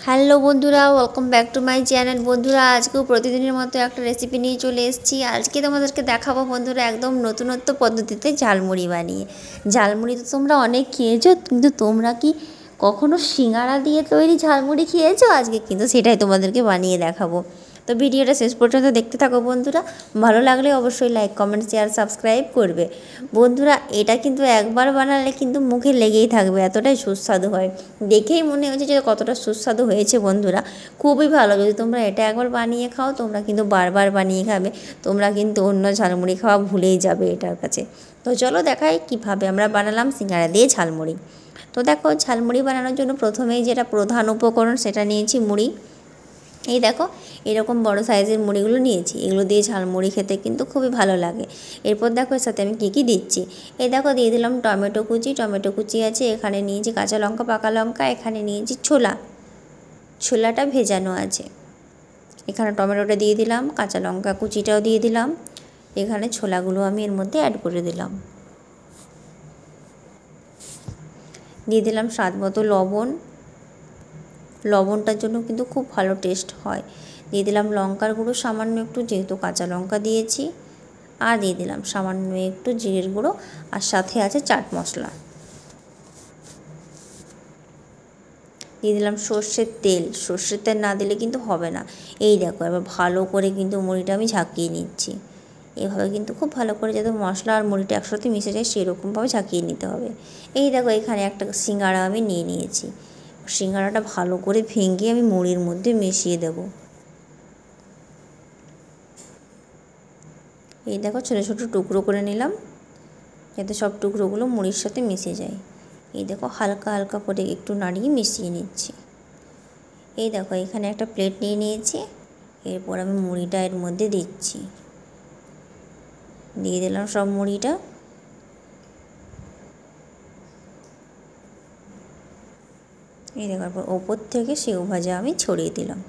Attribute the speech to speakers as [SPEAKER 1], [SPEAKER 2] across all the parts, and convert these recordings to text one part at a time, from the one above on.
[SPEAKER 1] Hello বন্ধুরা, welcome back to my channel. বন্ধুরা, আজকেও প্রতিদিনের মতো একটা রেসিপি নিয়ে চলে এসেছি। আজকে তোমাদেরকে দেখাবো বন্ধুরা একদম নতুনত্ব পদ্ধতিতে ঝালমুড়ি বানিয়ে। ঝালমুড়ি তো তোমরা অনেক খেয়েছো, কিন্তু তোমরা কি কখনো সিঙ্গারা দিয়ে তৈরি ঝালমুড়ি খেয়েছো? আজকে কিন্তু সেটাই তোমাদেরকে বানিয়ে দেখাবো। তো ভিডিওটা শেষ পর্যন্ত দেখতে থাকো বন্ধুরা। ভালো লাগলে অবশ্যই লাইক, কমেন্ট, শেয়ার, সাবস্ক্রাইব করবে। বন্ধুরা, এটা কিন্তু একবার বানালে কিন্তু মুখে লেগেই থাকবে, এতটাই সুস্বাদু হয়। দেখেই মনে হচ্ছে যে কতটা সুস্বাদু হয়েছে বন্ধুরা, খুবই ভালো। যদি তোমরা এটা একবার বানিয়ে খাও, তোমরা কিন্তু বারবার বানিয়ে খাবে। তোমরা কিন্তু অন্য ঝালমুড়ি খাওয়া ভুলেই যাবে এটার কাছে। তো চলো দেখাই কীভাবে আমরা বানালাম সিঙ্গারা দিয়ে ঝালমুড়ি। তো দেখো, ঝালমুড়ি বানানোর জন্য প্রথমেই যেটা প্রধান উপকরণ সেটা নিয়েছি মুড়ি। এই দেখো, এরকম বড় সাইজের মুড়িগুলো নিয়েছি। এগুলো দিয়ে ঝালমুড়ি খেতে কিন্তু খুবই ভালো লাগে। এরপর দেখো এর সাথে আমি কী কী দিচ্ছি। এই দেখো, দিয়ে দিলাম টমেটো কুচি আছে। এখানে নিয়েছি কাঁচা লঙ্কা, পাকা লঙ্কা। এখানে নিয়েছি ছোলাটা ভেজানো আছে। এখানে টমেটোটা দিয়ে দিলাম, কাঁচা লঙ্কা কুচিটাও দিয়ে দিলাম। এখানে ছোলাগুলো আমি এর মধ্যে অ্যাড করে দিলাম। দিয়ে দিলাম স্বাদ মতো লবণ। লবণটার জন্য কিন্তু খুব ভালো টেস্ট হয়। দিয়ে দিলাম লঙ্কার গুঁড়ো সামান্য একটু, যেহেতু কাঁচা লঙ্কা দিয়েছি। আর দিয়ে দিলাম সামান্য একটু জিরের গুঁড়ো, আর সাথে আছে চাট মশলা। দিয়ে দিলাম সর্ষের তেল। সর্ষের তেল না দিলে কিন্তু হবে না। এই দেখো, এবার ভালো করে কিন্তু মুড়িটা আমি ঝাঁকিয়ে নিচ্ছি। এভাবে কিন্তু খুব ভালো করে যাতে মশলা আর মুড়িটা একসাথে মিশে যায় সেরকমভাবে ঝাঁকিয়ে নিতে হবে। এই দেখো, এখানে একটা সিঙ্গাড়া আমি নিয়ে নিয়েছি। সিঙ্গাড়াটা ভালো করে ভেঙে আমি মুড়ির মধ্যে মিশিয়ে দেব। এই দেখো, ছোটো ছোটো টুকরো করে নিলাম যাতে সব টুকরোগুলো মুড়ির সাথে মিশে যায়। এই দেখো, হালকা হালকা করে একটু নাড়িয়ে মিশিয়ে নিচ্ছি। এই দেখো, এখানে একটা প্লেট নিয়ে নিয়েছি। এরপর আমি মুড়িটা এর মধ্যে দিচ্ছি। দিয়ে দিলাম সব মুড়িটা। এই দেখার পর ওপর থেকে সেও ভাজা আমি ছড়িয়ে দিলাম।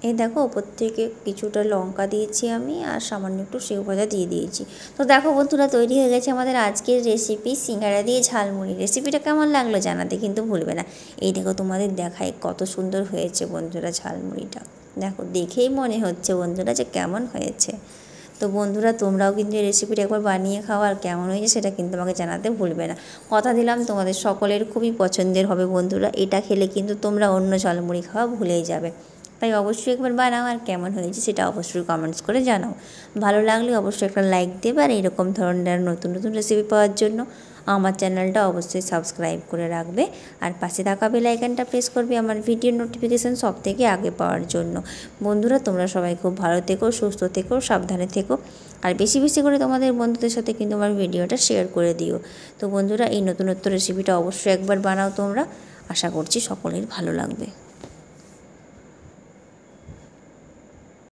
[SPEAKER 1] এই দেখো, ওপর থেকে কিছুটা লঙ্কা দিয়েছি আমি, আর সামান্য একটু সেও ভাজা দিয়ে দিয়েছি। তো দেখো বন্ধুরা, তৈরি হয়ে গেছে আমাদের আজকের রেসিপি সিঙ্গারা দিয়ে ঝালমুড়ি। রেসিপিটা কেমন লাগলো জানাতে কিন্তু ভুলবে না। এই দেখো, তোমাদের দেখায় কত সুন্দর হয়েছে বন্ধুরা ঝালমুড়িটা। দেখো, দেখেই মনে হচ্ছে বন্ধুরা যে কেমন হয়েছে। তো বন্ধুরা, তোমরাও কিন্তু এই রেসিপিটা একবার বানিয়ে খাও, আর কেমন হয়েছে সেটা কিন্তু আমাকে জানাতে ভুলবে না। কথা দিলাম তোমাদের সকলের খুবই পছন্দের হবে বন্ধুরা। এটা খেলে কিন্তু তোমরা অন্য ঝালমুড়ি খাওয়া ভুলেই যাবে। তাই অবশ্যই একবার বানাও, আর কেমন হয়েছে সেটা অবশ্যই কমেন্টস করে জানাও। ভালো লাগলে অবশ্যই একটা লাইক দেবে, আর এরকম ধরনের নতুন নতুন রেসিপি পাওয়ার জন্য আমার চ্যানেলটা অবশ্যই সাবস্ক্রাইব করে রাখবে, আর পাশে থাকা বেল আইকনটা প্রেস করবে আমার ভিডিওর নোটিফিকেশান সব থেকে আগে পাওয়ার জন্য। বন্ধুরা, তোমরা সবাই খুব ভালো থেকো, সুস্থ থেকো, সাবধানে থেকো, আর বেশি বেশি করে তোমাদের বন্ধুদের সাথে কিন্তু আমার ভিডিওটা শেয়ার করে দিও। তো বন্ধুরা, এই নতুনত্ব রেসিপিটা অবশ্যই একবার বানাও তোমরা। আশা করছি সকলের ভালো লাগবে।